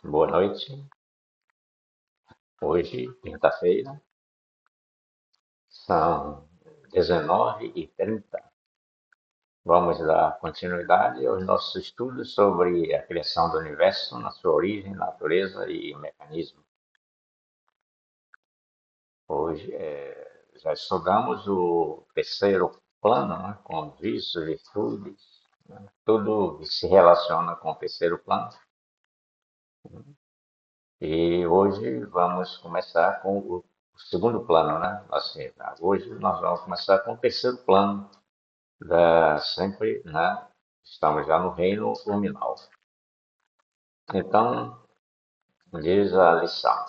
Boa noite. Hoje, quinta-feira, são 19h30. Vamos dar continuidade aos nossos estudos sobre a criação do universo, na sua origem, natureza e mecanismo. Hoje já estudamos o terceiro plano, né, com vícios, virtudes, né, tudo que se relaciona com o terceiro plano. E hoje vamos começar com o segundo plano, né? Assim, hoje nós vamos começar com o terceiro plano sempre, né? Estamos já no reino luminal. Então, diz a lição: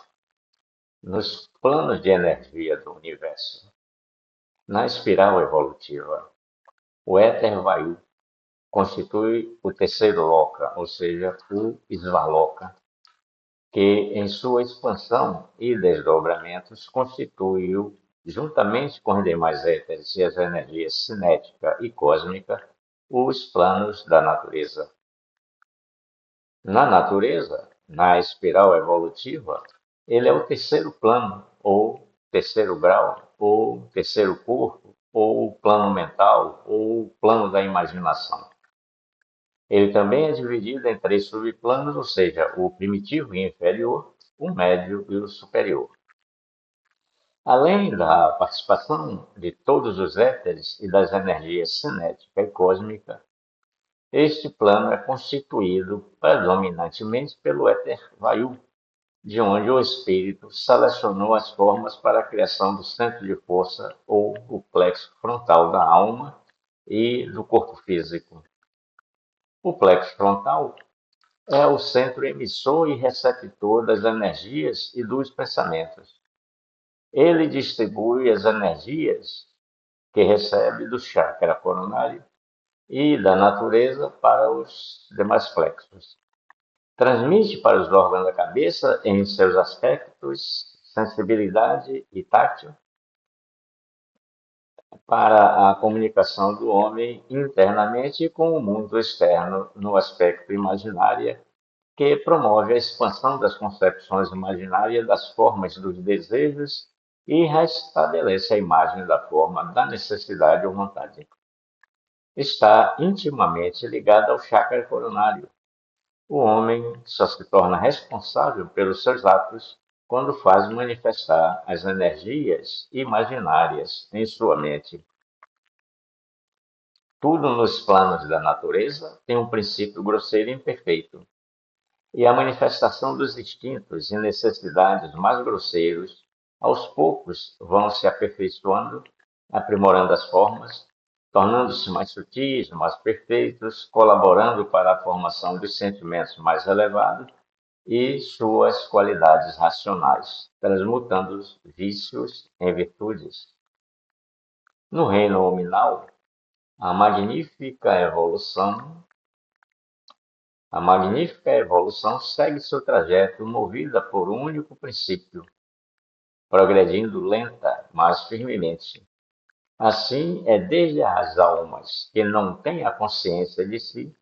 nos planos de energia do universo, na espiral evolutiva, o éter vayu constitui o terceiro loka, ou seja, o Svaloka, que em sua expansão e desdobramentos constituiu, juntamente com os demais éteres e as energias cinética e cósmica, os planos da natureza. Na natureza, na espiral evolutiva, ele é o terceiro plano, ou terceiro grau, ou terceiro corpo, ou plano mental, ou plano da imaginação. Ele também é dividido em três subplanos, ou seja, o primitivo e inferior, o médio e o superior. Além da participação de todos os éteres e das energias cinética e cósmica, este plano é constituído predominantemente pelo éter vayu, de onde o espírito selecionou as formas para a criação do centro de força ou o plexo frontal da alma e do corpo físico. O plexo frontal é o centro emissor e receptor das energias e dos pensamentos. Ele distribui as energias que recebe do chakra coronário e da natureza para os demais plexos. Transmite para os órgãos da cabeça em seus aspectos sensibilidade e tátil para a comunicação do homem internamente com o mundo externo no aspecto imaginário, que promove a expansão das concepções imaginárias das formas dos desejos e restabelece a imagem da forma da necessidade ou vontade. Está intimamente ligada ao chakra coronário. O homem só se torna responsável pelos seus atos quando faz manifestar as energias imaginárias em sua mente. Tudo nos planos da natureza tem um princípio grosseiro e imperfeito, e a manifestação dos instintos e necessidades mais grosseiros, aos poucos, vão se aperfeiçoando, aprimorando as formas, tornando-se mais sutis, mais perfeitos, colaborando para a formação dos sentimentos mais elevados e suas qualidades racionais, transmutando os vícios em virtudes. No reino nominal, a magnífica evolução A magnífica evolução segue seu trajeto movida por um único princípio, progredindo lenta, mas firmemente. Assim, é desde as almas que não têm a consciência de si,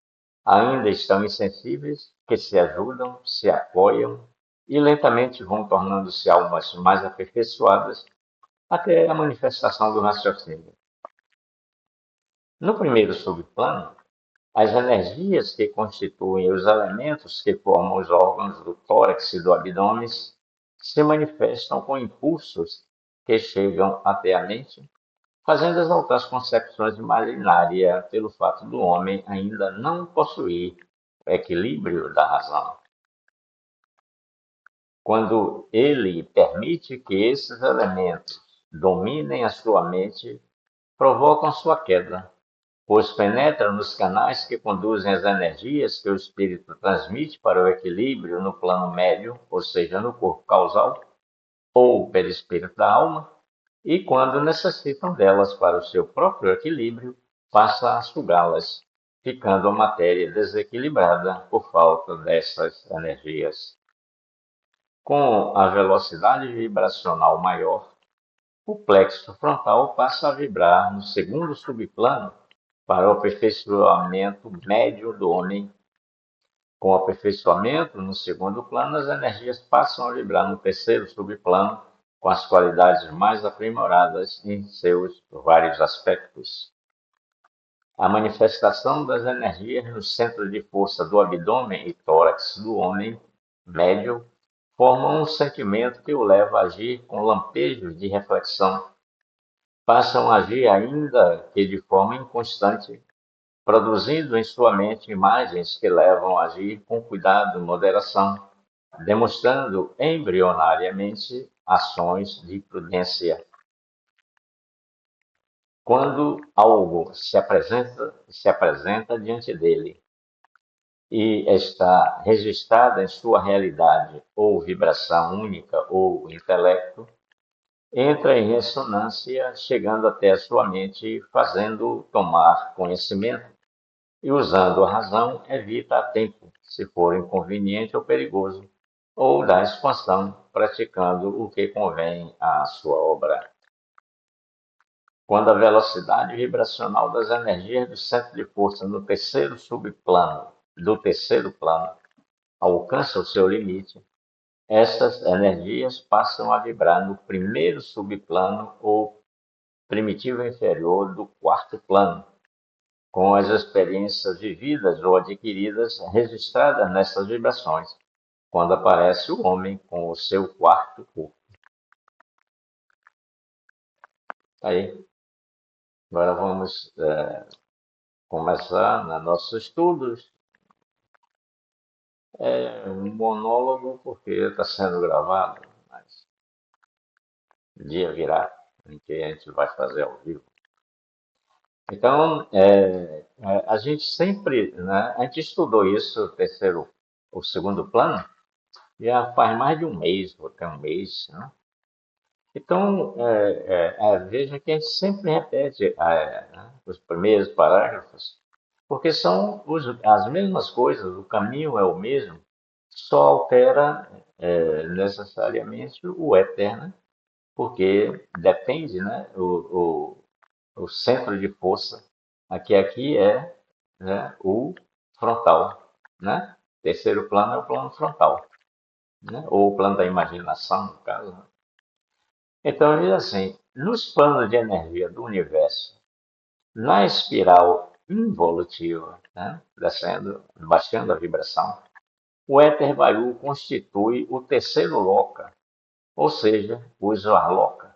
ainda estão insensíveis, que se ajudam, se apoiam e lentamente vão tornando-se almas mais aperfeiçoadas até a manifestação do raciocínio. No primeiro subplano, as energias que constituem os elementos que formam os órgãos do tórax e do abdômen se manifestam com impulsos que chegam até a mente, fazendo exaltar as concepções imaginárias pelo fato do homem ainda não possuir o equilíbrio da razão. Quando ele permite que esses elementos dominem a sua mente, provocam sua queda, pois penetra nos canais que conduzem as energias que o espírito transmite para o equilíbrio no plano médio, ou seja, no corpo causal, ou perispírito da alma, e quando necessitam delas para o seu próprio equilíbrio, passa a sugá-las, ficando a matéria desequilibrada por falta dessas energias. Com a velocidade vibracional maior, o plexo frontal passa a vibrar no segundo subplano para o aperfeiçoamento médio do homem, Com o aperfeiçoamento no segundo plano, as energias passam a vibrar no terceiro subplano com as qualidades mais aprimoradas em seus vários aspectos. A manifestação das energias no centro de força do abdômen e tórax do homem médio formam um sentimento que o leva a agir com lampejos de reflexão. Passam a agir ainda que de forma inconstante, produzindo em sua mente imagens que levam a agir com cuidado e moderação, demonstrando embrionariamente ações de prudência. Quando algo se apresenta diante dele e está registrada em sua realidade ou vibração única ou intelecto, entra em ressonância, chegando até a sua mente, fazendo tomar conhecimento e, usando a razão, evita a tempo, se for inconveniente ou perigoso, ou da expansão, praticando o que convém à sua obra. Quando a velocidade vibracional das energias do centro de força no terceiro subplano do terceiro plano alcança o seu limite, essas energias passam a vibrar no primeiro subplano ou primitivo inferior do quarto plano, com as experiências vividas ou adquiridas registradas nessas vibrações, quando aparece o homem com o seu quarto corpo. Aí, agora vamos começar nos nossos estudos. É um monólogo porque está sendo gravado, mas dia virá em que a gente vai fazer ao vivo. Então, a gente sempre, né, a gente estudou isso, o segundo plano, já faz mais de um mês, ou até um mês, né? Então, veja que a gente sempre repete né, os primeiros parágrafos, porque são as mesmas coisas, o caminho é o mesmo, só altera necessariamente o éter, né? Porque depende, né, o centro de força, aqui é, né, o frontal, né? Terceiro plano é o plano frontal, né? Ou o plano da imaginação, no caso, né? Então, ele diz assim, nos planos de energia do universo, na espiral involutiva, né, descendo, baixando a vibração, o éter vayu constitui o terceiro loka, ou seja, o Svarloka,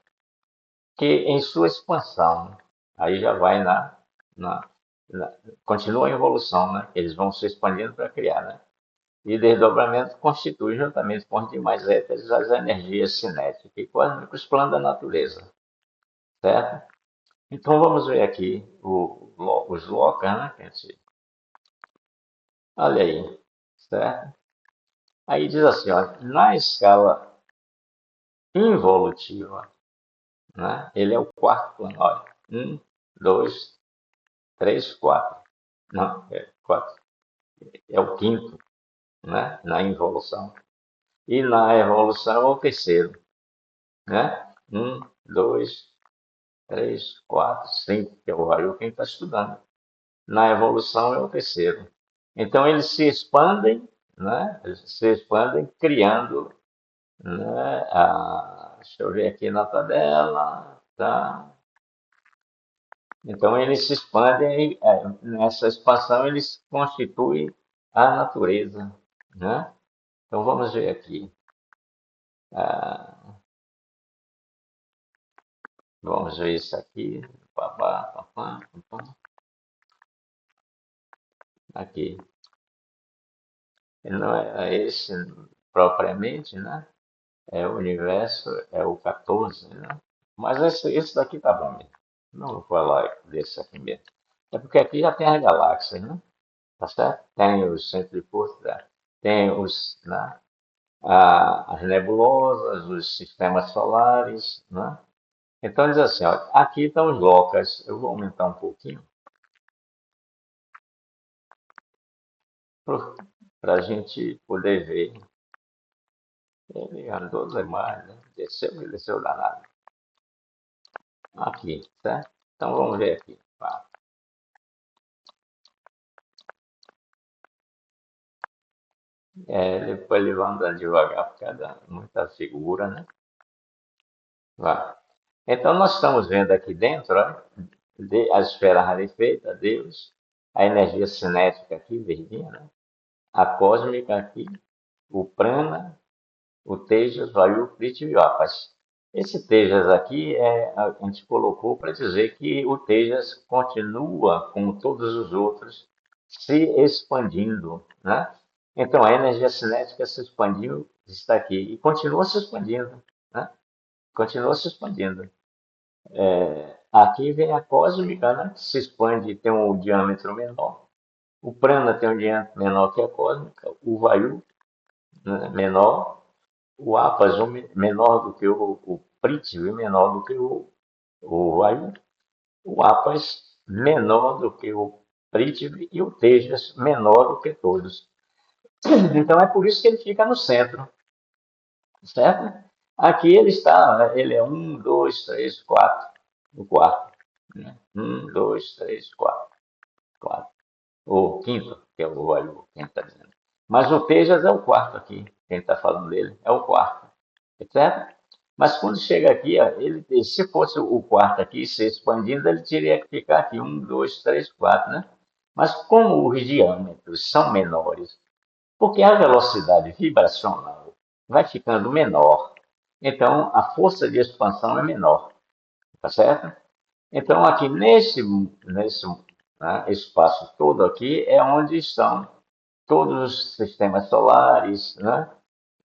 que em sua expansão, aí já vai na continua a evolução, né? Eles vão se expandindo para criar, né? E desdobramento constitui, juntamente com os demais éteres, as energias cinéticas e cósmicos planos da natureza, certo? Então vamos ver aqui os lokas, né? Olha aí, certo? Aí diz assim, ó, na escala involutiva, né? Ele é o quarto plano, olha, 2, 3, 4. Não, 4. É o quinto, né? Na involução. E na evolução é o terceiro, né? 2, 3, 4, 5, que é o Vayu quem está estudando. Na evolução é o terceiro. Então eles se expandem, né? Eles se expandem criando, né? Deixa eu ver aqui na tabela, tá? Então eles se expandem, nessa expansão eles constituem a natureza, né? Então vamos ver aqui. Ah, vamos ver isso aqui. Papá, papá, papá. Aqui. Não é esse propriamente, né? É o universo, é o 14, né? Mas esse daqui tá bom mesmo. Não vou falar desse aqui mesmo. É porque aqui já tem as galáxias, né? Tá certo? Tem os centros de força, né? Tem né? As nebulosas, os sistemas solares, né? Então diz assim, ó, aqui estão os locas. Eu vou aumentar um pouquinho para a gente poder ver. Ele andou demais, né? Desceu danado. Aqui, certo? Então vamos ver aqui. Tá? Depois ele vai andando devagar por cada muita figura, né? Vai. Então, nós estamos vendo aqui dentro, ó, a esfera rarefeita, Deus, a energia cinética aqui, verdinha, né? A cósmica aqui, o prana, o Tejas, Vayu, Prithvi e Apas. Esse Tejas aqui a gente colocou para dizer que o Tejas continua, como todos os outros, se expandindo, né? Então a energia cinética se expandiu, está aqui e continua se expandindo, né? Continua se expandindo. Aqui vem a cósmica, né? Que se expande, tem um diâmetro menor. O prana tem um diâmetro menor que a cósmica. O Vayu, né, menor. O Apas menor do que o Prithvi, menor do que o Vayu. O Apas menor do que o Prithvi e o Tejas menor do que todos. Então é por isso que ele fica no centro, certo? Aqui ele está, ele é um, dois, três, quatro, o quarto. Né? Um, dois, três, quatro, quatro. O quinto, que é o óleo, quem está dizendo. Mas o Tejas é o quarto aqui, quem está falando dele, é o quarto, certo? Mas quando chega aqui, ó, se fosse o quarto aqui, se expandindo, ele teria que ficar aqui, um, dois, três, quatro, né? Mas como os diâmetros são menores, porque a velocidade vibracional vai ficando menor, então a força de expansão é menor, tá certo? Então aqui nesse né, espaço todo aqui é onde estão todos os sistemas solares, né?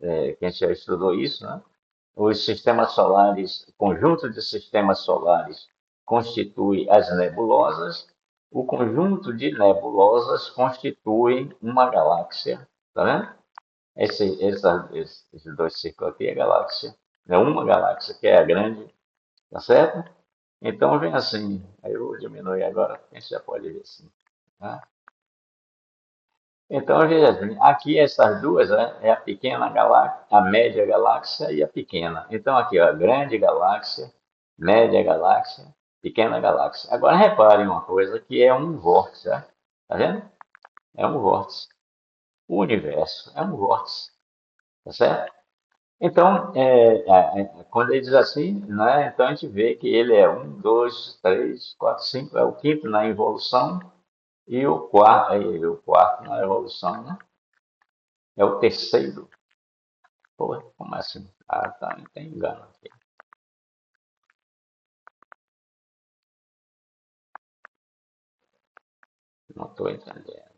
Que a gente já estudou isso, né? Os sistemas solares, o conjunto de sistemas solares constitui as nebulosas, o conjunto de nebulosas constitui uma galáxia, tá vendo? Esses dois círculos aqui é galáxia. É uma galáxia que é a grande, tá certo? Então vem assim, aí eu vou diminuir agora, a gente já pode ver assim. Tá? Então veja assim, aqui essas duas, né, é a pequena galáxia, a média galáxia e a pequena. Então aqui, ó, grande galáxia, média galáxia, pequena galáxia. Agora reparem uma coisa que é um vórtice, né? Tá vendo? É um vórtice. O universo é um vórtice, tá certo? Então, quando ele diz assim, né, então a gente vê que ele é um, dois, três, quatro, cinco, é o quinto na involução e o quarto na evolução, né? É o terceiro. Pô, como assim? Ah, tá, não tem engano aqui. Não estou entendendo.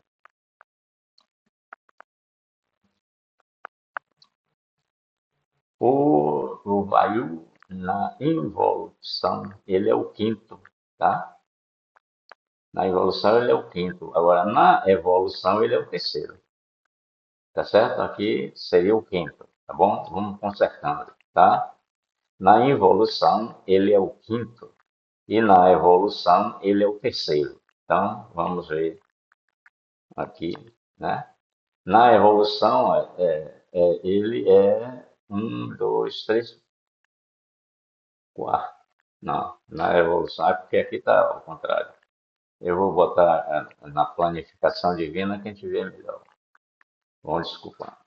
O Vayu na involução, ele é o quinto, tá? Na involução ele é o quinto. Agora, na evolução ele é o terceiro. Tá certo? Aqui seria o quinto, tá bom? Vamos consertando, tá? Na involução, ele é o quinto. E na evolução, ele é o terceiro. Então, vamos ver aqui, né? Na evolução, ele é um, dois, três, quatro. Não, na evolução, é porque aqui está ao contrário. Eu vou botar na planificação divina que a gente vê melhor. Bom, desculpa.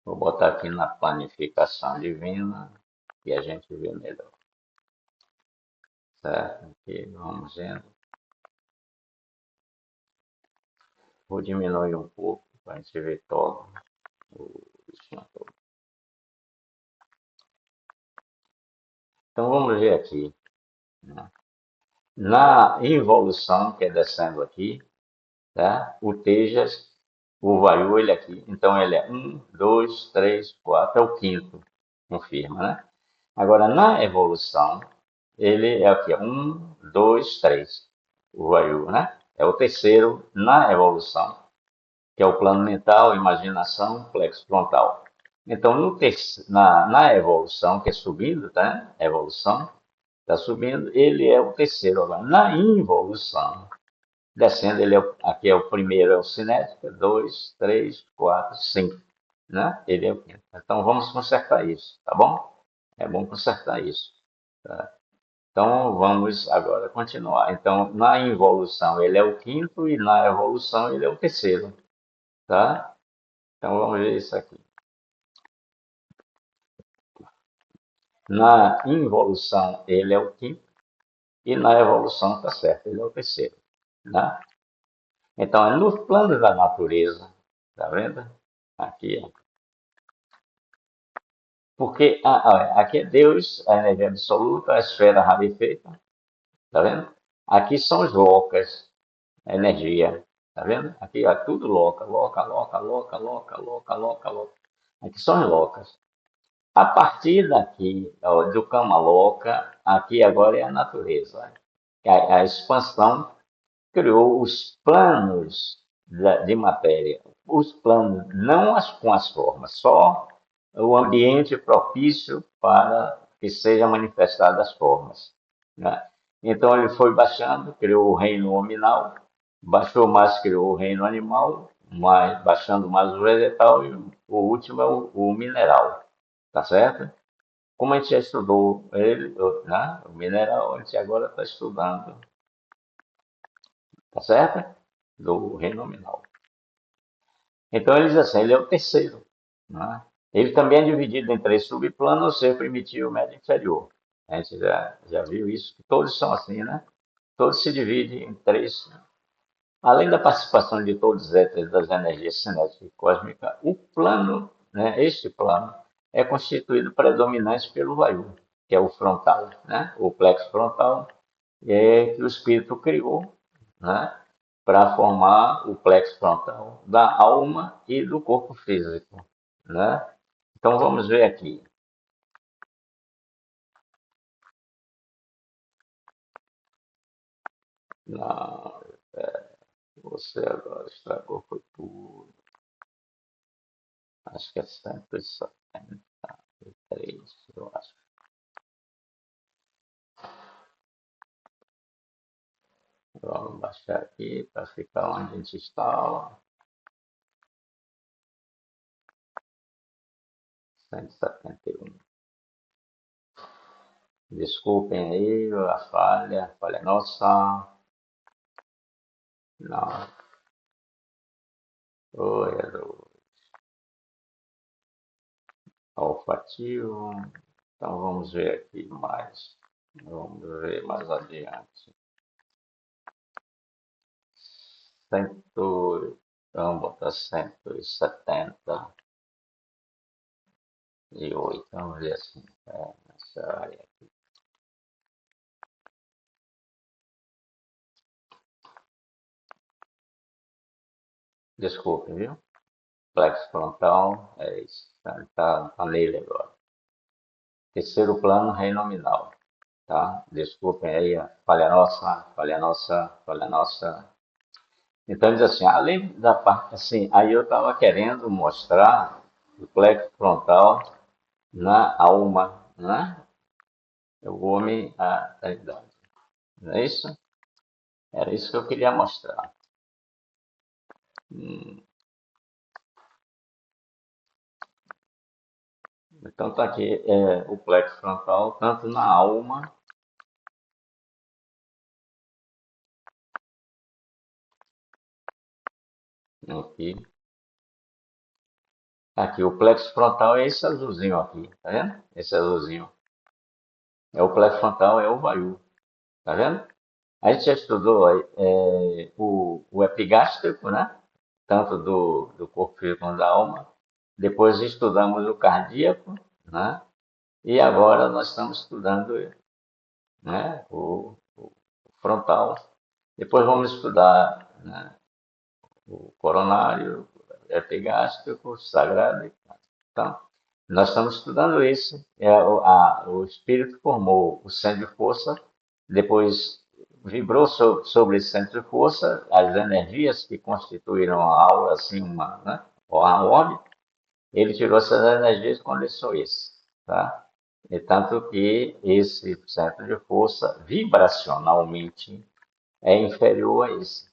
Vou botar aqui na planificação divina e a gente vê melhor. Certo? Aqui, vamos vendo. Vou diminuir um pouco para a gente ver todo o esquema todo. Então vamos ver aqui. Né? Na involução, que é descendo aqui, tá? O Tejas, o Vayu, ele aqui. Então ele é um, dois, três, quatro, é o quinto. Confirma, né? Agora na evolução, ele é aqui, um, dois, três. O Vayu, né? É o terceiro na evolução, que é o plano mental, imaginação, plexo frontal. Então, na evolução, que é subindo, tá? Evolução, está subindo, ele é o terceiro agora. Na involução, descendo, aqui é o primeiro, é o cinético, dois, três, quatro, cinco, né? Ele é o quinto. Então, vamos consertar isso, tá bom? É bom consertar isso. Tá? Então, vamos agora continuar. Então, na involução, ele é o quinto e na evolução, ele é o terceiro, tá? Então vamos ver isso aqui. Na involução, ele é o quinto, e na evolução, tá certo, ele é o terceiro. Né? Então, é no plano da natureza, tá vendo? Aqui, ó. Porque aqui é Deus, a energia absoluta, a esfera rarefeita, tá vendo? Aqui são os locas, a energia, tá vendo? Aqui é tudo loca, loca, loca, loca, loca, loca, loca, loca. Aqui são as locas. A partir daqui, ó, do Kama Loka, aqui agora é a natureza. A expansão criou os planos de matéria. Os planos, não com as formas, só o ambiente propício para que sejam manifestadas as formas. Né? Então ele foi baixando, criou o reino nominal, baixou mais, criou o reino animal, baixando mais o vegetal e o último é o mineral. Tá certo? Como a gente já estudou ele, né? O mineral, a gente agora está estudando, tá certo? Do reino nominal. Então ele diz assim, ele é o terceiro. Né? Ele também é dividido em três subplanos, ser primitivo, médio e inferior. A gente já viu isso, que todos são assim, né? Todos se dividem em três. Além da participação de todos eles das energias cinéticas e cósmicas, o plano, né, este plano, é constituído predominante pelo Vayu, que é o frontal, né, o plexo frontal, que o espírito criou, né, para formar o plexo frontal da alma e do corpo físico. Né? Então vamos ver aqui. Não, você agora estragou foi tudo. Acho que é 173, eu acho. Vamos baixar aqui para ficar onde a gente estava. 171. Desculpem aí a falha nossa. Não. Oi, olfativo. Então vamos ver aqui mais. Vamos ver mais adiante. Vamos botar 178. Vamos ver assim. Nessa área aqui. Desculpe, viu? Plexo frontal, é isso. Tá nele agora. Terceiro plano, rei nominal. Tá? Desculpem aí a falha nossa, falha nossa, falha nossa. Então diz assim, além da parte, assim, aí eu estava querendo mostrar o plexo frontal na alma, né? O homem, a idade. Não é isso? Era isso que eu queria mostrar. Então tá aqui o plexo frontal, tanto na alma, aqui, aqui o plexo frontal é esse azulzinho aqui, tá vendo? Esse azulzinho. É o plexo frontal, é o vayu, tá vendo? A gente já estudou o epigástrico, né? Tanto do corpo físico quanto da alma. Depois estudamos o cardíaco, né? E agora nós estamos estudando, né? O frontal. Depois vamos estudar, né? O coronário, epigástrico, sagrado. Então, nós estamos estudando isso. O espírito formou o centro de força, depois vibrou sobre esse centro de força, as energias que constituíram a aura, assim, né, a orbe, ele tirou essas energias e condensou isso. Tá? E tanto que esse centro de força, vibracionalmente, é inferior a esse.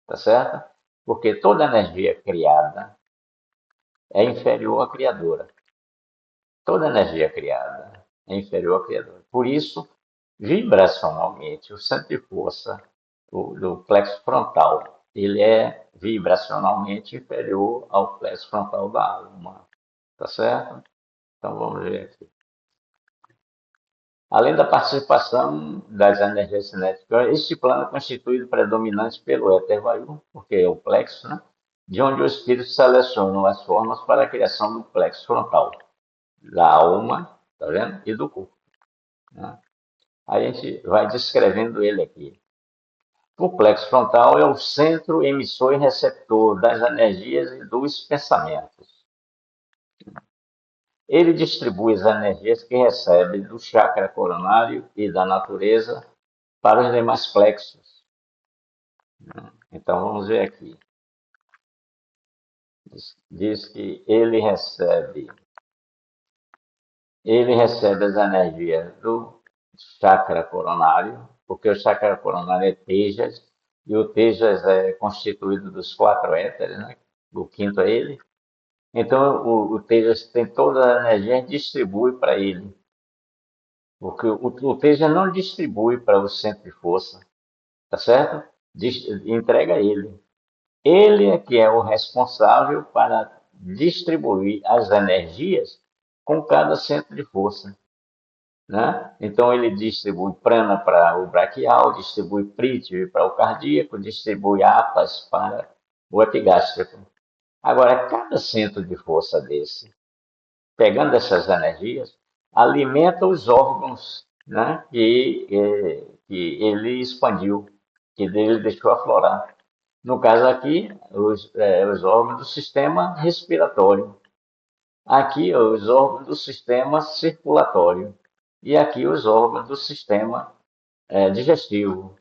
Tá certo? Porque toda energia criada é inferior à criadora. Toda energia criada é inferior à criadora. Por isso, vibracionalmente, o centro de força do plexo frontal ele é vibracionalmente inferior ao plexo frontal da alma, tá certo? Então vamos ver aqui. Além da participação das energias cinéticas, este plano é constituído predominante pelo éter vayu, porque é o plexo, né? De onde o espírito seleciona as formas para a criação do plexo frontal, da alma, tá vendo? E do corpo, né? Aí a gente vai descrevendo ele aqui. O plexo frontal é o centro emissor e receptor das energias e dos pensamentos. Ele distribui as energias que recebe do chakra coronário e da natureza para os demais plexos. Então vamos ver aqui. Diz que ele recebe as energias do chakra coronário, porque o chakra coronário é Tejas, e o Tejas é constituído dos quatro éteres, né? O quinto é ele. Então o Tejas tem toda a energia e distribui para ele. Porque o Tejas não distribui para o centro de força, tá certo? Entrega a ele. Ele é que é o responsável para distribuir as energias com cada centro de força, né? Então ele distribui prana para o braquial, distribui prithvi para o cardíaco, distribui apas para o epigástrico. Agora, cada centro de força desse, pegando essas energias, alimenta os órgãos, né, que ele expandiu, que ele deixou aflorar. No caso aqui, os órgãos do sistema respiratório. Aqui, os órgãos do sistema circulatório. E aqui, os órgãos do sistema digestivo.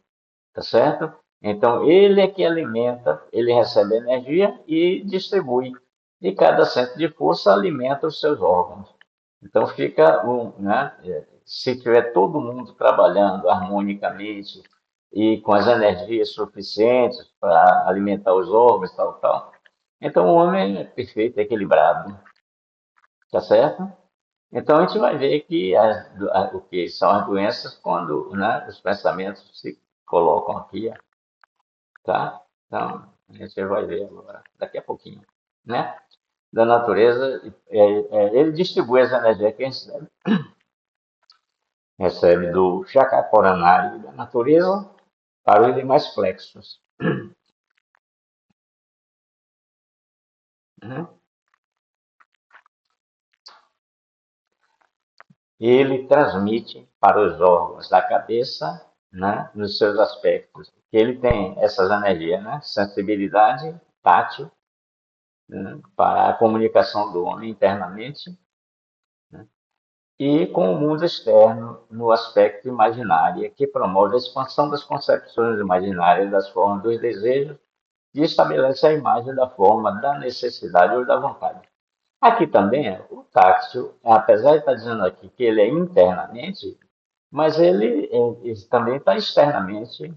Tá certo? Então, ele é que alimenta, ele recebe energia e distribui. E cada centro de força alimenta os seus órgãos. Então, fica, né, se tiver todo mundo trabalhando harmonicamente e com as energias suficientes para alimentar os órgãos, tal, tal, então o homem é perfeito, equilibrado, tá certo? Então a gente vai ver que o que são as doenças quando, né, os pensamentos se colocam aqui, tá? Então a gente vai ver agora, daqui a pouquinho, né? Da natureza, ele distribui as energias que a gente recebe do chakra coronário da natureza para os demais plexos. Né? Ele transmite para os órgãos da cabeça, né, nos seus aspectos. Ele tem essas energias, né, sensibilidade tátil, né, para a comunicação do homem internamente, né, e com o mundo externo no aspecto imaginário, que promove a expansão das concepções imaginárias das formas dos desejos e estabelece a imagem da forma da necessidade ou da vontade. Aqui também, o táxil, apesar de estar dizendo aqui que ele é internamente, mas ele também está externamente,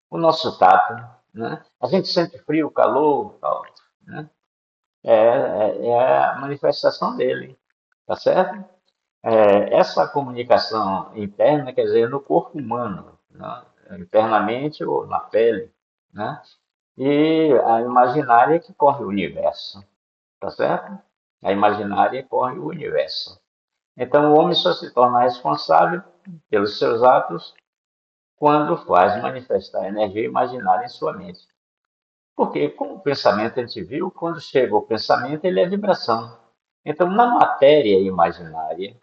o nosso tato, né? A gente sente frio, calor, tal, né? É a manifestação dele, tá certo? Essa comunicação interna, quer dizer, no corpo humano, né? Internamente ou na pele, né? E a imaginária que corre o universo, tá certo? A imaginária corre o universo. Então, o homem só se torna responsável pelos seus atos quando faz manifestar a energia imaginária em sua mente. Porque, como o pensamento a gente viu, quando chega o pensamento, ele é vibração. Então, na matéria imaginária,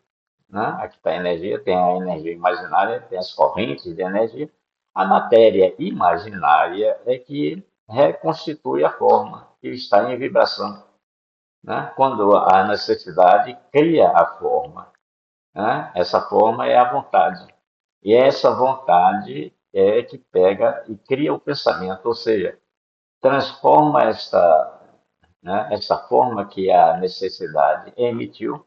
né, aqui está a energia, tem a energia imaginária, tem as correntes de energia. A matéria imaginária é que reconstitui a forma, que está em vibração, né? Quando a necessidade cria a forma, né? Essa forma é a vontade. E essa vontade é que pega e cria o pensamento, ou seja, transforma essa forma que a necessidade emitiu,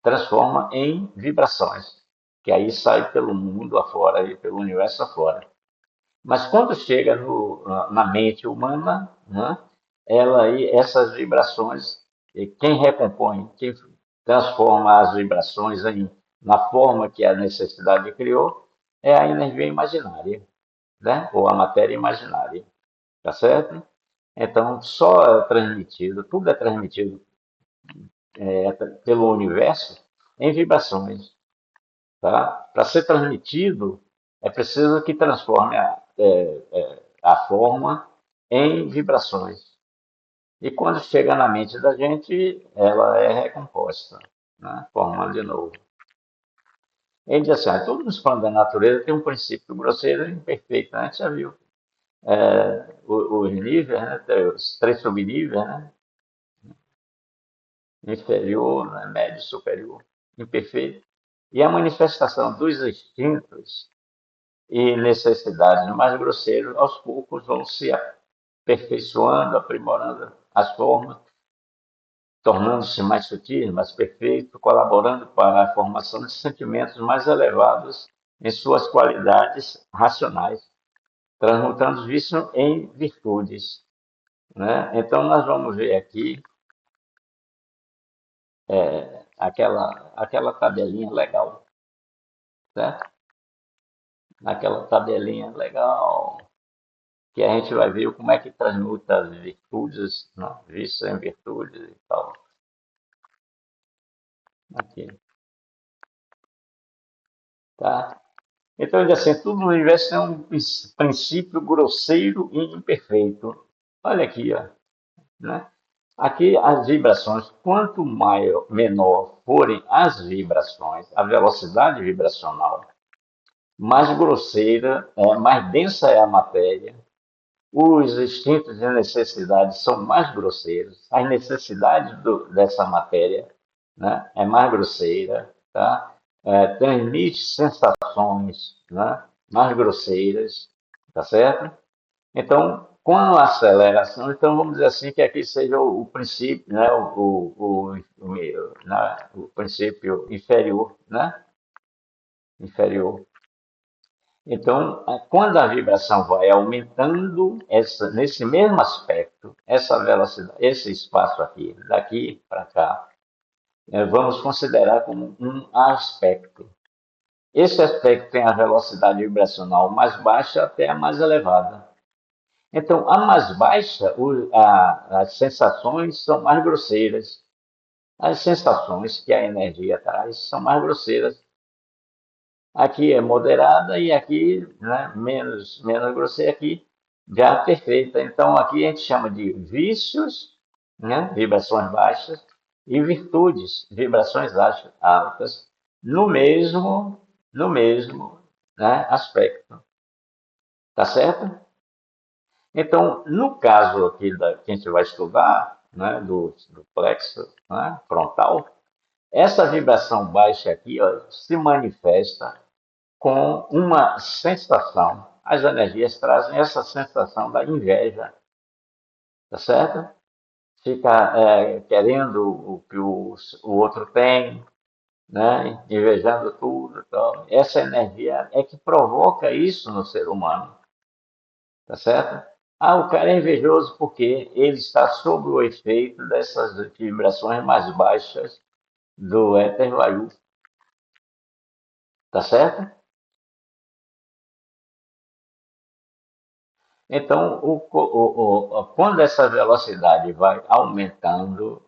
transforma em vibrações, que aí sai pelo mundo afora e pelo universo afora. Mas quando chega na mente humana, né, essas vibrações, e quem recompõe, quem transforma as vibrações na forma que a necessidade criou, é a energia imaginária, né? Ou a matéria imaginária, tá certo? Então, só é transmitido, tudo é transmitido pelo universo em vibrações, tá? Para ser transmitido, é preciso que transforme a forma em vibrações. E quando chega na mente da gente, ela é recomposta, né? Formando de novo. Ele diz assim, tudo nos planos da natureza tem um princípio grosseiro e imperfeito, né? A gente já viu os níveis, né? Tem os três subníveis, né? Inferior, né? Médio, superior, imperfeito. E a manifestação dos instintos e necessidades mais grosseiras, aos poucos vão se aperfeiçoando, aprimorando as formas, tornando-se mais sutis, mais perfeito, colaborando para a formação de sentimentos mais elevados em suas qualidades racionais, transmutando os vícios em virtudes. Né? Então, nós vamos ver aqui aquela tabelinha legal, certo? Aquela tabelinha legal, que a gente vai ver como é que transmuta as virtudes, não, vícios em virtudes e tal. Aqui, tá? Então, ele diz assim, tudo no universo é um princípio grosseiro e imperfeito. Olha aqui, ó, né? Aqui as vibrações, quanto maior, menor forem as vibrações, a velocidade vibracional, mais grosseira, mais densa é a matéria, os instintos e necessidades são mais grosseiros, as necessidades dessa matéria, né, é mais grosseira, tá? Transmite sensações, né, mais grosseiras, tá certo? Então, com a aceleração, então vamos dizer assim que aqui seja o princípio, né, o princípio inferior, né? Inferior. Então, quando a vibração vai aumentando, nesse mesmo aspecto, essa velocidade, esse espaço aqui, daqui para cá, vamos considerar como um aspecto. Esse aspecto tem a velocidade vibracional mais baixa até a mais elevada. Então, a mais baixa, as sensações são mais grosseiras. As sensações que a energia traz são mais grosseiras. Aqui é moderada e aqui, né, menos grosseira, aqui já perfeita. Então, aqui a gente chama de vícios, né, vibrações baixas, e virtudes, vibrações altas, no mesmo, né, aspecto. Tá certo? Então, no caso aqui que a gente vai estudar, né, do plexo, né, frontal, essa vibração baixa aqui, ó, se manifesta com uma sensação. As energias trazem essa sensação da inveja, tá certo? Fica querendo o que o outro tem, né? Invejando tudo. Então, essa energia é que provoca isso no ser humano, tá certo? Ah, o cara é invejoso porque ele está sob o efeito dessas vibrações mais baixas do éter vayu, tá certo? Então, quando essa velocidade vai aumentando,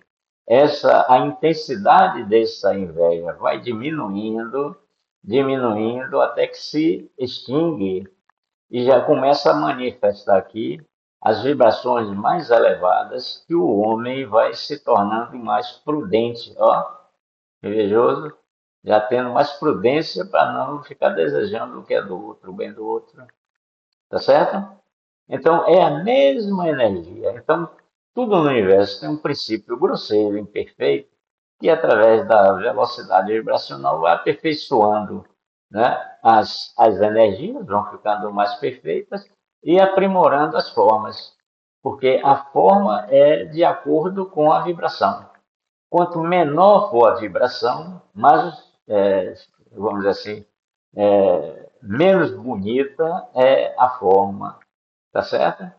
a intensidade dessa inveja vai diminuindo, diminuindo até que se extingue e já começa a manifestar aqui as vibrações mais elevadas que o homem vai se tornando mais prudente, ó, invejoso, já tendo mais prudência para não ficar desejando o que é do outro, o bem do outro, tá certo? Então, é a mesma energia. Então, tudo no universo tem um princípio grosseiro, imperfeito, que através da velocidade vibracional vai aperfeiçoando, né? As energias vão ficando mais perfeitas e aprimorando as formas, porque a forma é de acordo com a vibração. Quanto menor for a vibração, mais, vamos dizer assim, menos bonita é a forma, tá certo?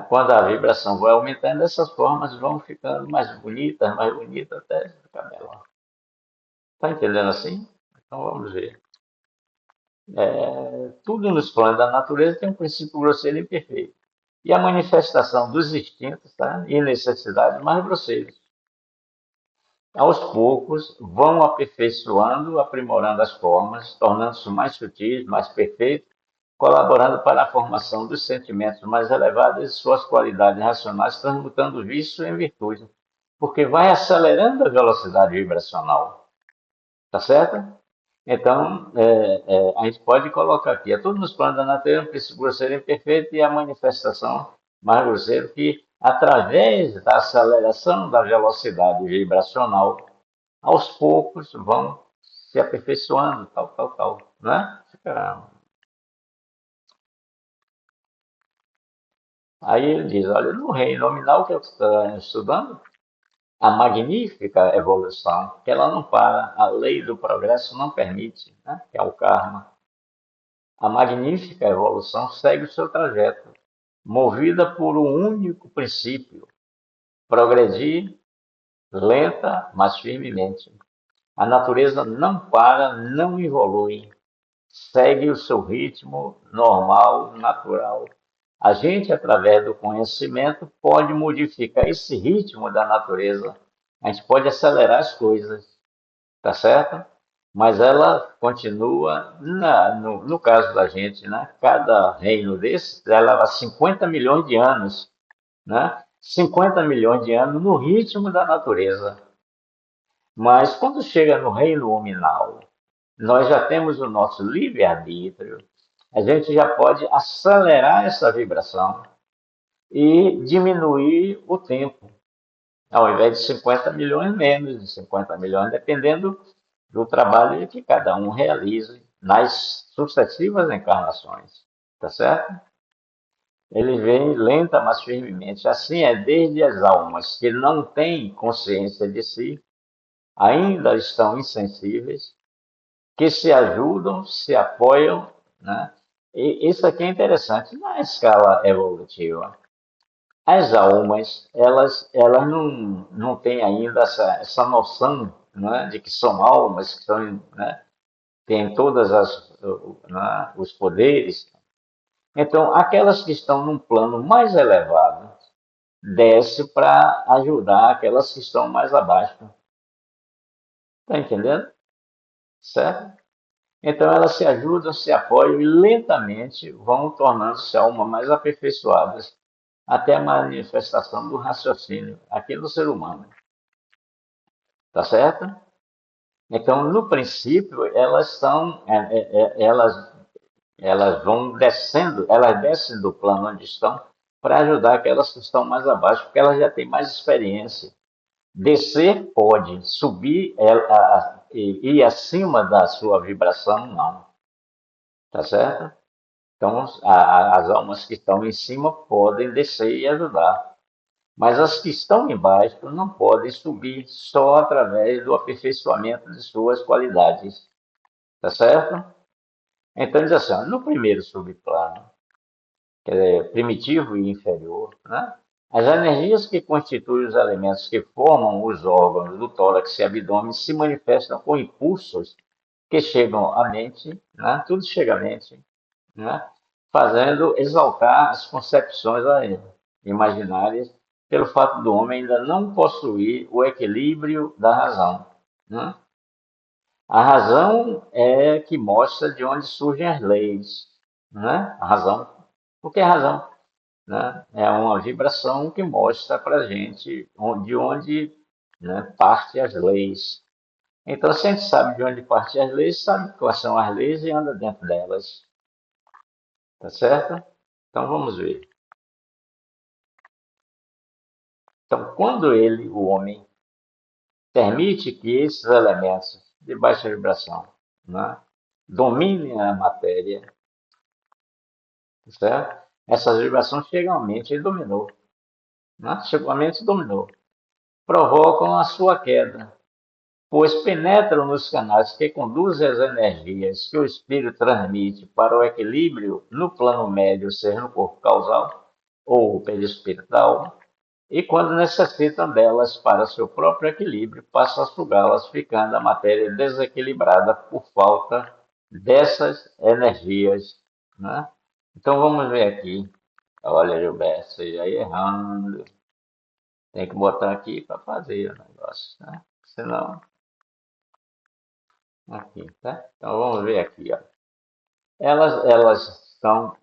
Quando a vibração vai aumentando, essas formas vão ficando mais bonitas até ficar bela. Está entendendo assim? Então vamos ver. Tudo nos planos da natureza tem um princípio grosseiro e imperfeito. e a manifestação dos instintos, tá? E necessidades mais grosseiras. Aos poucos, vão aperfeiçoando, aprimorando as formas, tornando-se mais sutis, mais perfeitos, colaborando para a formação dos sentimentos mais elevados e suas qualidades racionais, transmutando o vício em virtude, porque vai acelerando a velocidade vibracional, tá certo? Então, a gente pode colocar aqui, é tudo nos planos da natureza, um princípio grosseiro e imperfeito e a manifestação mais grosseira que, através da aceleração da velocidade vibracional, aos poucos vão se aperfeiçoando, tal, tal, tal, né? Aí ele diz, olha, no reino nominal que eu estou estudando, a magnífica evolução, que ela não para, a lei do progresso não permite, né? Que é o karma. A magnífica evolução segue o seu trajeto, movida por um único princípio, progredir lenta, mas firmemente. A natureza não para, não evolui, segue o seu ritmo normal, natural. A gente, através do conhecimento, pode modificar esse ritmo da natureza. A gente pode acelerar as coisas, tá certo? Mas ela continua, no caso da gente, né? Cada reino desse, ela leva 50 milhões de anos, né? 50 milhões de anos no ritmo da natureza. Mas quando chega no reino nominal, nós já temos o nosso livre-arbítrio, a gente já pode acelerar essa vibração e diminuir o tempo, ao invés de 50 milhões, menos de 50 milhões, dependendo do trabalho que cada um realize nas sucessivas encarnações, tá certo? Ele vem lenta, mas firmemente. Assim é desde as almas que não têm consciência de si, ainda estão insensíveis, que se ajudam, se apoiam, né? E isso aqui é interessante na escala evolutiva. As almas, elas não têm ainda essa noção, né, de que são almas, que são, né, têm todas né, os poderes. Então, aquelas que estão num plano mais elevado, desce para ajudar aquelas que estão mais abaixo. Está entendendo? Certo? Então elas se ajudam, se apoiam e lentamente vão tornando-se almas mais aperfeiçoadas até a manifestação do raciocínio aqui no ser humano. Tá certo? Então, no princípio, elas vão descendo, elas descem do plano onde estão para ajudar aquelas que estão mais abaixo, porque elas já têm mais experiência. Descer pode, subir e ir acima da sua vibração, não. Tá certo? Então, as almas que estão em cima podem descer e ajudar. Mas as que estão embaixo não podem subir só através do aperfeiçoamento de suas qualidades. Tá certo? Então, diz assim, ó, no primeiro subplano, que é primitivo e inferior, né? As energias que constituem os elementos que formam os órgãos do tórax e abdômen se manifestam com impulsos que chegam à mente, né? Tudo chega à mente, né? Fazendo exaltar as concepções imaginárias pelo fato do homem ainda não possuir o equilíbrio da razão, né? A razão é que mostra de onde surgem as leis, né? A razão. O que é razão? Né? É uma vibração que mostra para a gente de onde, né, parte as leis. Então, se a gente sabe de onde partem as leis, sabe quais são as leis e anda dentro delas. Tá certo? Então, vamos ver. Então, quando ele, o homem, permite que esses elementos de baixa vibração, né, dominem a matéria, certo? Essas vibrações chegam à mente e dominou. Né? Chegou à mente e dominou. Provocam a sua queda, pois penetram nos canais que conduzem as energias que o espírito transmite para o equilíbrio no plano médio, seja no corpo causal ou perispirital, e quando necessitam delas para seu próprio equilíbrio, passam a sugá-las, ficando a matéria desequilibrada por falta dessas energias. Né? Então vamos ver aqui. Olha, Gilberto, você já ia errando. Tem que botar aqui para fazer o negócio, né? Senão, aqui, tá? Então vamos ver aqui, ó. Elas estão.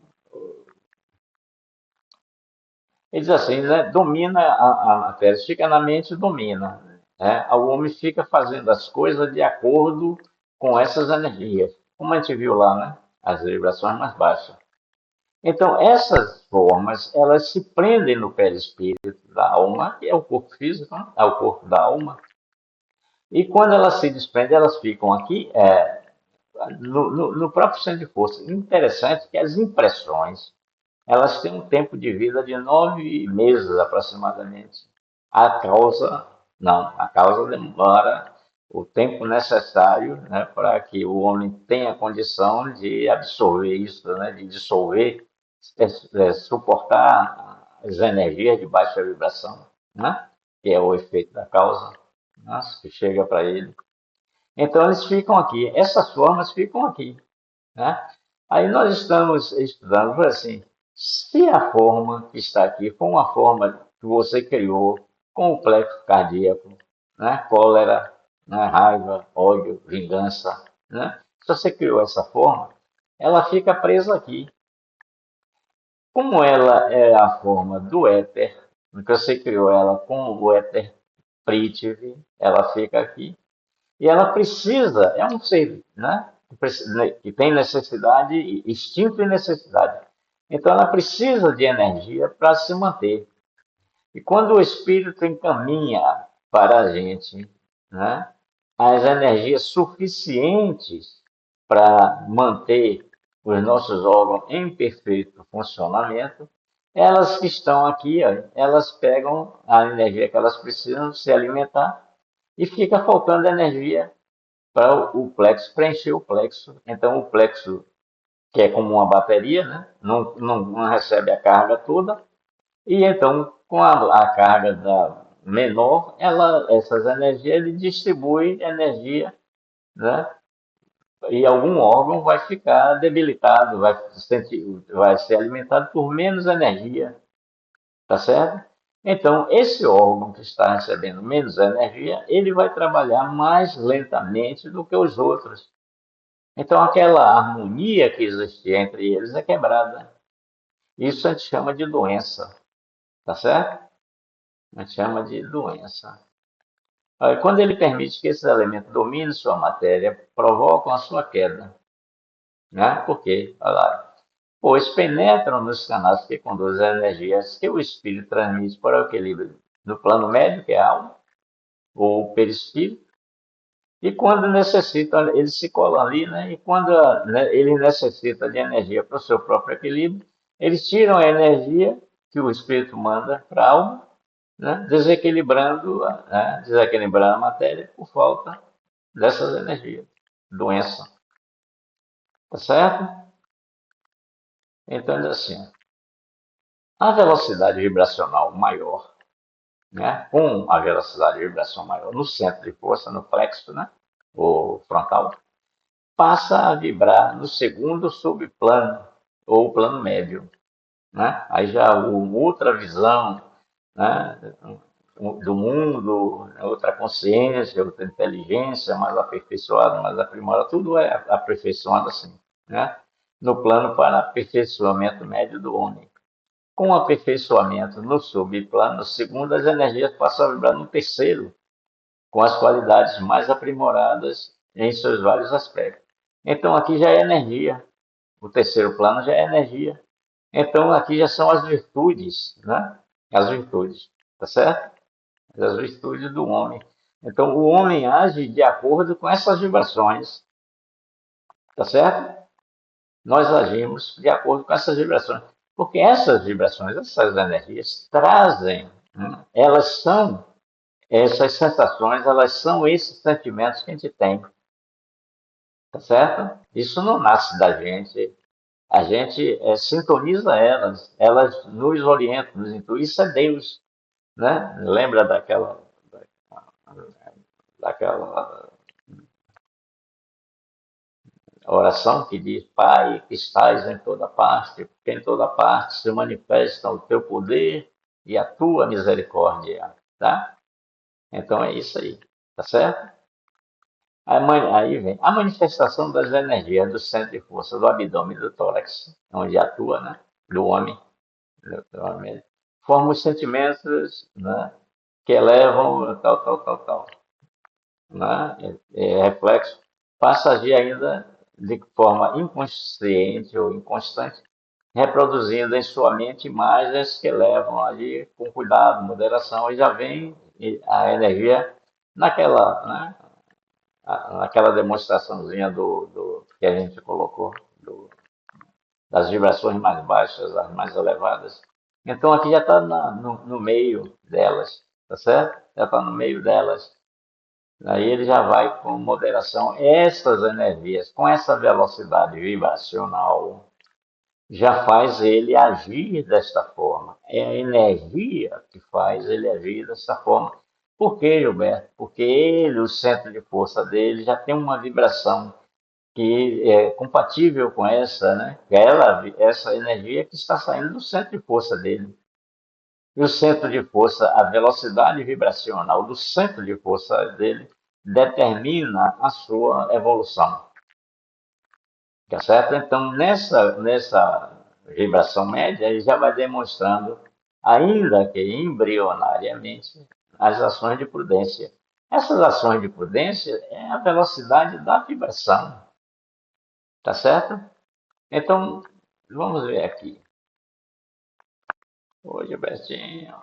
Ele diz assim, né? Domina a matéria, fica na mente e domina. Né? O homem fica fazendo as coisas de acordo com essas energias. Como a gente viu lá, né? As vibrações mais baixas. Então, essas formas, elas se prendem no perispírito da alma, que é o corpo físico, né? É o corpo da alma. E quando elas se desprendem, elas ficam aqui, no próprio centro de força. Interessante que as impressões, elas têm um tempo de vida de 9 meses aproximadamente. A causa, não, a causa demora o tempo necessário, né, para que o homem tenha condição de absorver isso, né, de dissolver, suportar as energias de baixa vibração, né, que é o efeito da causa, né, que chega para ele. Então eles ficam aqui, essas formas ficam aqui, né? Aí nós estamos estudando, foi assim, se a forma que está aqui for uma forma que você criou com o plexo cardíaco, né? Cólera, né? Raiva, ódio, vingança, né? Se você criou essa forma, ela fica presa aqui. Como ela é a forma do éter, porque você criou ela com o éter Prithvi, ela fica aqui. E ela precisa, é um ser, né? Que tem necessidade, instinto e necessidade. Então ela precisa de energia para se manter. E quando o espírito encaminha para a gente, né, as energias suficientes para manter os nossos órgãos em perfeito funcionamento, elas que estão aqui, ó, elas pegam a energia que elas precisam se alimentar e fica faltando energia para o plexo preencher o plexo. Então, o plexo, que é como uma bateria, né? Não recebe a carga toda, e então, com a carga menor, essas energias, ele distribui energia, né? E algum órgão vai ficar debilitado, vai ser alimentado por menos energia, tá certo? Então, esse órgão que está recebendo menos energia, ele vai trabalhar mais lentamente do que os outros. Então, aquela harmonia que existia entre eles é quebrada. Isso a gente chama de doença, tá certo? A gente chama de doença. Quando ele permite que esses elementos dominem sua matéria, provocam a sua queda, né? Por quê? Olha lá. Pois penetram nos canais que conduzem as energias que o espírito transmite para o equilíbrio no plano médio, que é a alma, ou perispírito, e quando necessita, ele se cola ali, né? E quando né, ele necessita de energia para o seu próprio equilíbrio, eles tiram a energia que o espírito manda para a alma, né? Desequilibrando a matéria por falta dessas energias. Doença. Tá certo? Então, é assim, a velocidade vibracional maior, né? Com a velocidade de vibração maior no centro de força, no plexo, né? O frontal, passa a vibrar no segundo subplano, ou plano médio. Né? Aí já outra visão, né? Do mundo, outra consciência, outra inteligência mais aperfeiçoada, mais aprimorada, tudo é aperfeiçoado assim, né? No plano para aperfeiçoamento médio do homem. Com o aperfeiçoamento no subplano, no segundo, as energias passam a vibrar no terceiro, com as qualidades mais aprimoradas em seus vários aspectos. Então aqui já é energia, o terceiro plano já é energia. Então aqui já são as virtudes, né? As virtudes, tá certo? As virtudes do homem. Então o homem age de acordo com essas vibrações, tá certo? Nós agimos de acordo com essas vibrações, porque essas vibrações, essas energias trazem, né? Elas são essas sensações, elas são esses sentimentos que a gente tem, tá certo? Isso não nasce da gente, a gente sintoniza elas nos orientam, nos intuem, isso é Deus, né? Lembra daquela A oração que diz, Pai, que estás em toda parte, porque em toda parte se manifesta o teu poder e a tua misericórdia, tá? Então é isso aí, tá certo? Aí vem a manifestação das energias do centro de força do abdômen e do tórax, onde atua, né? Do homem, naturalmente. Forma os sentimentos, né? Que elevam tal, né? Reflexo, passa a agir ainda de forma inconsciente ou inconstante, reproduzindo em sua mente imagens que levam ali com cuidado, moderação, e já vem a energia naquela, né? Naquela demonstraçãozinha que a gente colocou, das vibrações mais baixas às mais elevadas. Então aqui já está no meio delas, tá certo? Já está no meio delas. Aí ele já vai com moderação. Essas energias, com essa velocidade vibracional, já faz ele agir desta forma. É a energia que faz ele agir desta forma. Por quê, Gilberto? Porque ele, o centro de força dele, já tem uma vibração que é compatível com essa, né? Essa energia que está saindo do centro de força dele. E o centro de força, a velocidade vibracional do centro de força dele determina a sua evolução. Tá certo? Então, nessa vibração média, ele já vai demonstrando, ainda que embrionariamente, as ações de prudência. Essas ações de prudência é a velocidade da vibração. Tá certo? Então, vamos ver aqui. Ô, Gilbertinho.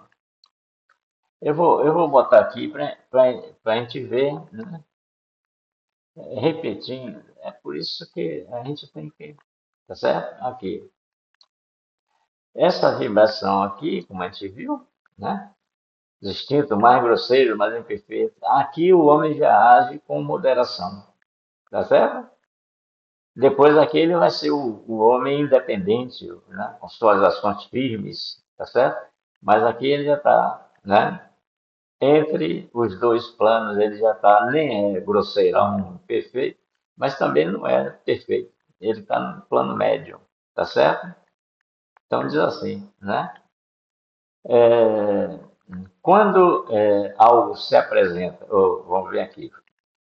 Eu vou botar aqui para a gente ver, né? Repetindo. É por isso que a gente tem que. Tá certo? Aqui. Essa vibração aqui, como a gente viu, né? Os instintos mais grosseiros, mais imperfeitos. Aqui o homem já age com moderação. Tá certo? Depois aqui ele vai ser o homem independente, né? Com suas ações firmes. Tá certo? Mas aqui ele já está, né? Entre os dois planos, ele já está, nem é grosseirão, perfeito, mas também não é perfeito. Ele está no plano médio, tá certo? Então diz assim, né? É, quando algo se apresenta, vamos ver aqui,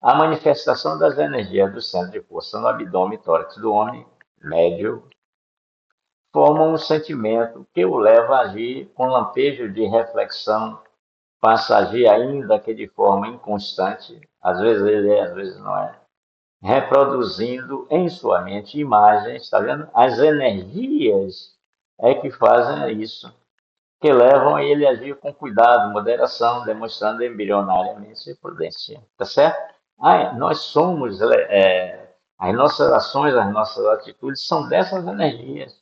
a manifestação das energias do centro de força no abdômen e tórax do homem médio forma um sentimento que o leva a agir com lampejo de reflexão, passa a agir ainda que de forma inconstante, às vezes ele é, às vezes não é, reproduzindo em sua mente imagens, está vendo? As energias é que fazem isso, que levam a ele a agir com cuidado, moderação, demonstrando embrionariamente prudência, tá certo? Nós somos, as nossas ações, as nossas atitudes são dessas energias,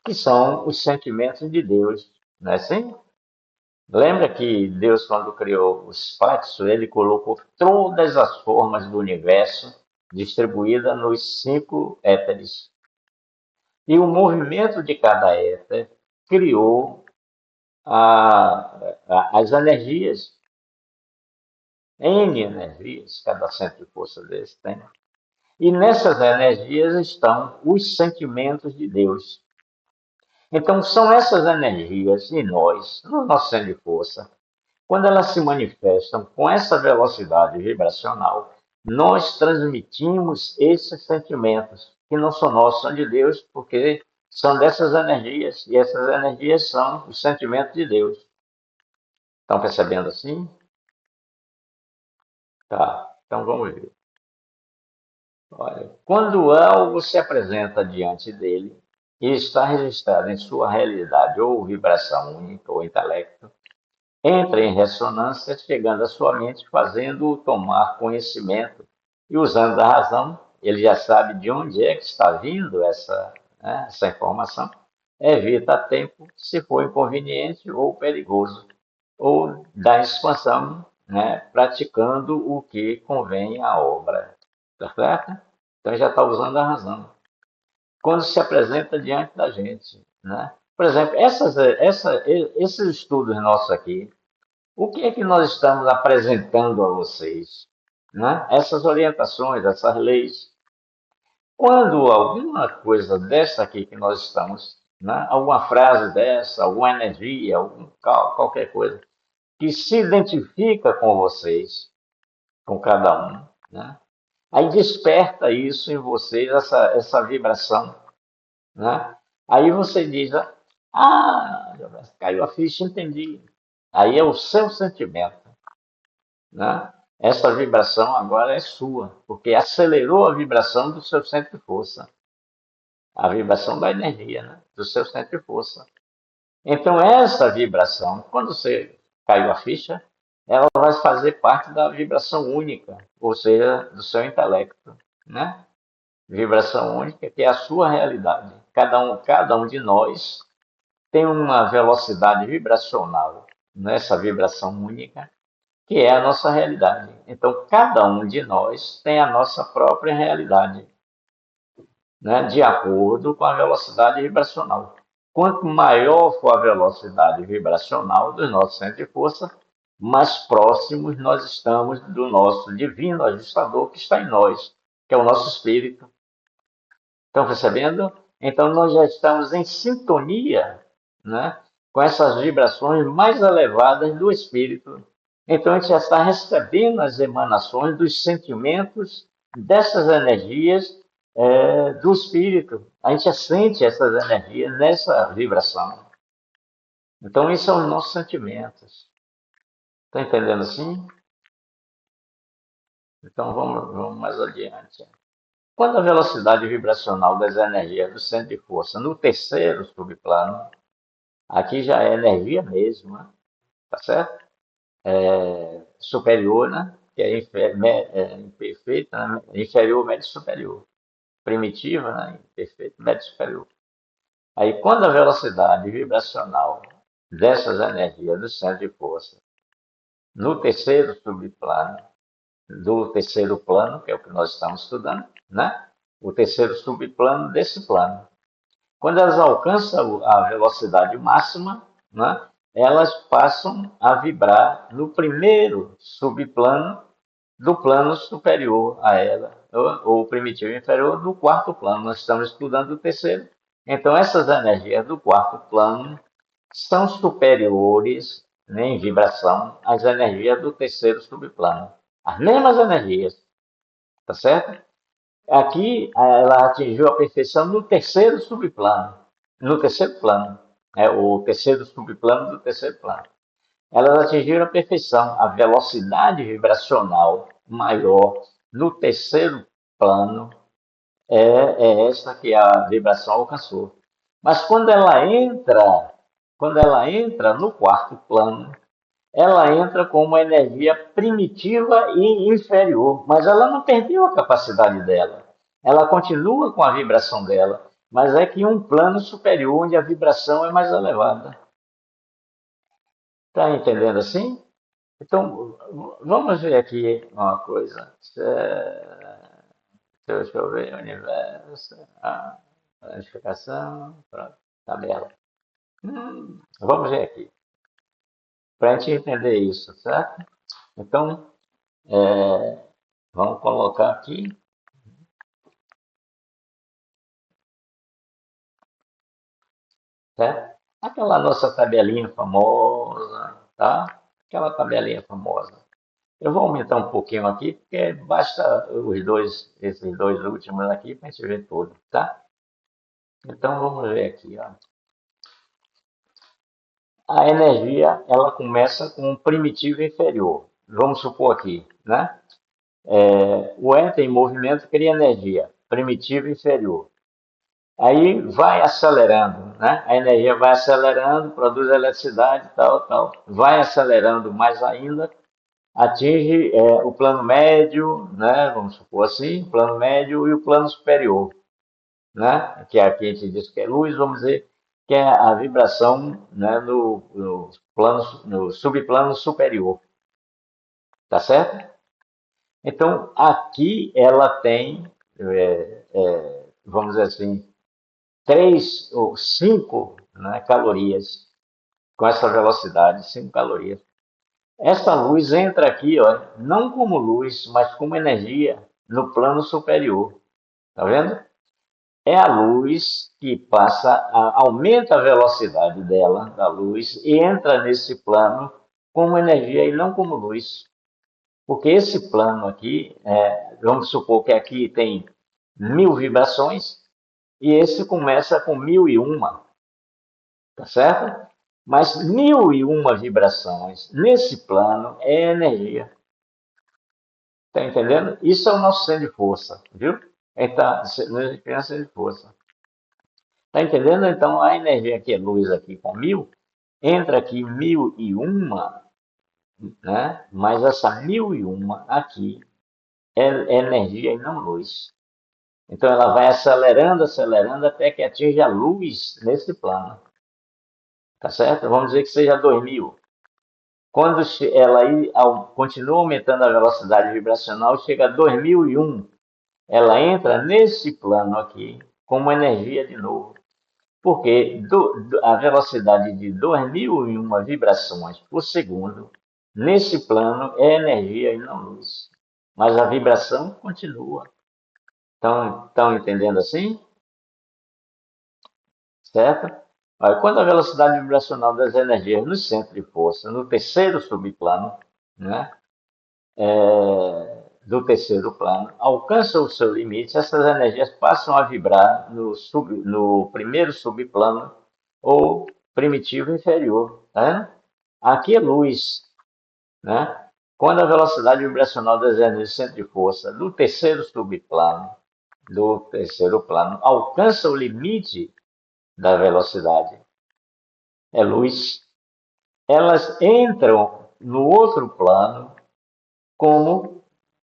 que são os sentimentos de Deus, não é assim? Lembra que Deus, quando criou o espaço, ele colocou todas as formas do universo distribuídas nos 5 éteres. E o movimento de cada éter criou as energias, N energias, cada centro de força desse tem. E nessas energias estão os sentimentos de Deus. Então, são essas energias em nós, no nosso centro de força. Quando elas se manifestam com essa velocidade vibracional, nós transmitimos esses sentimentos, que não são nossos, são de Deus, porque são dessas energias, e essas energias são os sentimentos de Deus. Estão percebendo assim? Tá, então vamos ver. Olha, quando algo se apresenta diante dele e está registrado em sua realidade ou vibração única ou intelecto, entra em ressonância, chegando à sua mente, fazendo-o tomar conhecimento e usando a razão, ele já sabe de onde é que está vindo essa informação, evita a tempo, se for inconveniente ou perigoso, ou dá expansão, né, praticando o que convém à obra. Tá certo? Então já está usando a razão. Quando se apresenta diante da gente, né? Por exemplo, esses estudos nossos aqui, o que é que nós estamos apresentando a vocês? Né? Essas orientações, essas leis. Quando alguma coisa dessa aqui que nós estamos, né, alguma frase dessa, alguma energia, qualquer coisa, que se identifica com vocês, com cada um, né? Aí desperta isso em vocês, essa vibração, né? Aí você diz, ah, caiu a ficha, entendi. Aí é o seu sentimento, né? Essa vibração agora é sua, porque acelerou a vibração do seu centro de força, a vibração da energia, né? Do seu centro de força. Então, essa vibração, quando você caiu a ficha, ela vai fazer parte da vibração única, ou seja, do seu intelecto, né? Vibração única, que é a sua realidade. Cada um de nós tem uma velocidade vibracional nessa vibração única, que é a nossa realidade. Então, cada um de nós tem a nossa própria realidade, né, de acordo com a velocidade vibracional. Quanto maior for a velocidade vibracional do nosso centro de força, mais próximos nós estamos do nosso divino ajustador que está em nós, que é o nosso espírito. Estão percebendo? Então nós já estamos em sintonia, né, com essas vibrações mais elevadas do espírito. Então a gente já está recebendo as emanações dos sentimentos dessas energias do espírito. A gente já sente essas energias nessa vibração. Então isso são os nossos sentimentos. Está entendendo assim? Então vamos mais adiante. Quando a velocidade vibracional das energias do centro de força no terceiro subplano, aqui já é energia mesmo, né? Tá certo? Superior, né? Que é, imperfeita, né? Inferior, médio, superior. Primitiva, né? Imperfeita, médio, superior. Aí, quando a velocidade vibracional dessas energias do centro de força no terceiro subplano, do terceiro plano, que é o que nós estamos estudando, né? O terceiro subplano desse plano. Quando elas alcançam a velocidade máxima, né, elas passam a vibrar no primeiro subplano do plano superior a ela, ou primitivo inferior do quarto plano. Nós estamos estudando o terceiro. Então, essas energias do quarto plano são superiores, né, em vibração às energias do terceiro subplano. As mesmas energias, tá certo? Aqui ela atingiu a perfeição no terceiro subplano, no terceiro plano, o terceiro subplano do terceiro plano. Elas atingiram a perfeição, a velocidade vibracional maior no terceiro plano é essa que a vibração alcançou. Mas quando ela entra no quarto plano, ela entra com uma energia primitiva e inferior, mas ela não perdeu a capacidade dela. Ela continua com a vibração dela, mas é que em um plano superior, onde a vibração é mais elevada. Está entendendo assim? Então, vamos ver aqui uma coisa. Deixa eu ver, universo, planificação, pronto, tabela. Vamos ver aqui, para a gente entender isso, certo? Então, vamos colocar aqui, certo? Aquela nossa tabelinha famosa, tá? Aquela tabelinha famosa. Eu vou aumentar um pouquinho aqui, porque basta esses dois últimos aqui para a gente ver tudo, tá? Então vamos ver aqui, ó. A energia, ela começa com um primitivo inferior. Vamos supor aqui, né? O éter em movimento cria energia, primitivo inferior. Aí vai acelerando, né? A energia vai acelerando, produz eletricidade, tal, tal. Vai acelerando mais ainda, atinge o plano médio, né? Vamos supor assim, plano médio e o plano superior, né? Que aqui a gente diz que é luz, vamos dizer que é a vibração, né, no subplano superior, tá certo? Então aqui ela tem, vamos dizer assim, 3 ou 5, né, calorias com essa velocidade, 5 calorias. Essa luz entra aqui, ó, não como luz, mas como energia no plano superior. Tá vendo? é a luz que passa, aumenta a velocidade dela, da luz, e entra nesse plano como energia e não como luz. Porque esse plano aqui, vamos supor que aqui tem 1000 vibrações, e esse começa com 1001, tá certo? Mas 1001 vibrações nesse plano é energia. Tá entendendo? Isso é o nosso centro de força, viu? Então, nós criamos centro de força. Tá entendendo? Então, a energia que é luz aqui com 1000, entra aqui 1001, né? Mas essa 1001 aqui é energia e não luz. Então, ela vai acelerando, acelerando, até que atinge a luz nesse plano. Tá certo? Vamos dizer que seja 2000. Quando ela aí continua aumentando a velocidade vibracional, chega a 2001, ela entra nesse plano aqui como energia de novo. Porque a velocidade de 2001 vibrações por segundo, nesse plano, é energia e não luz. Mas a vibração continua. Estão entendendo assim? Certo? Aí, quando a velocidade vibracional das energias no centro de força, no terceiro subplano, né, do terceiro plano, alcança o seu limite, essas energias passam a vibrar no primeiro subplano ou primitivo inferior. Né? Aqui é luz. Né? Quando a velocidade vibracional das energias do centro de força do terceiro subplano, do terceiro plano, alcança o limite da velocidade, é luz, elas entram no outro plano como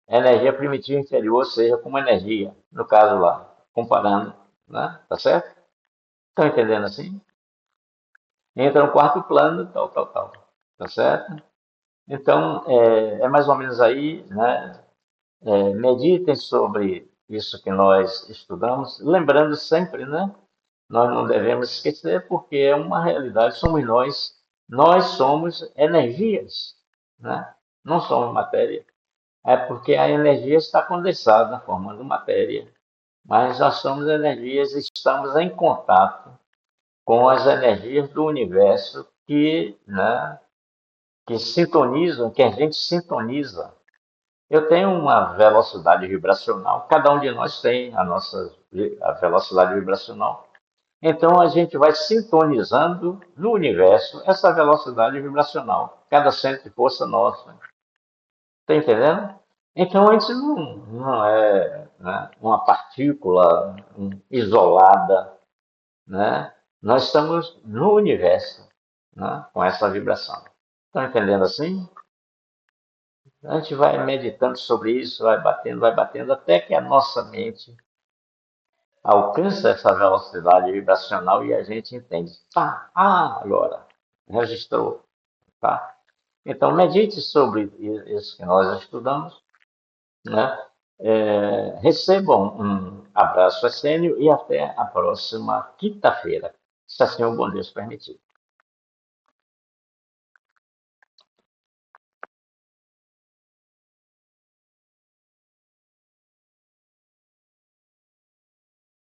energia primitiva inferior, ou seja, como energia, no caso lá, comparando, né? Tá certo? Estão entendendo assim? Entra no quarto plano, tal, tal, tal, tá certo? Então, é mais ou menos aí, né? Meditem sobre isso que nós estudamos, lembrando sempre, né? Nós não devemos esquecer, porque é uma realidade, somos nós somos energias, né? Não somos matéria. É porque a energia está condensada, formando matéria. Mas nós somos energias e estamos em contato com as energias do universo né, que sintonizam, que a gente sintoniza. Eu tenho uma velocidade vibracional, cada um de nós tem a velocidade vibracional. Então a gente vai sintonizando no universo essa velocidade vibracional, cada centro de força nossa. Está entendendo? Então a gente não é, né, uma partícula isolada, né? Nós estamos no universo, né, com essa vibração. Estão entendendo assim? A gente vai meditando sobre isso, vai batendo, até que a nossa mente alcança essa velocidade vibracional e a gente entende. Tá, agora, registrou. Tá? Então, medite sobre isso que nós estudamos, né? Recebam um abraço essênio e até a próxima quinta-feira, se assim o bom Deus permitir.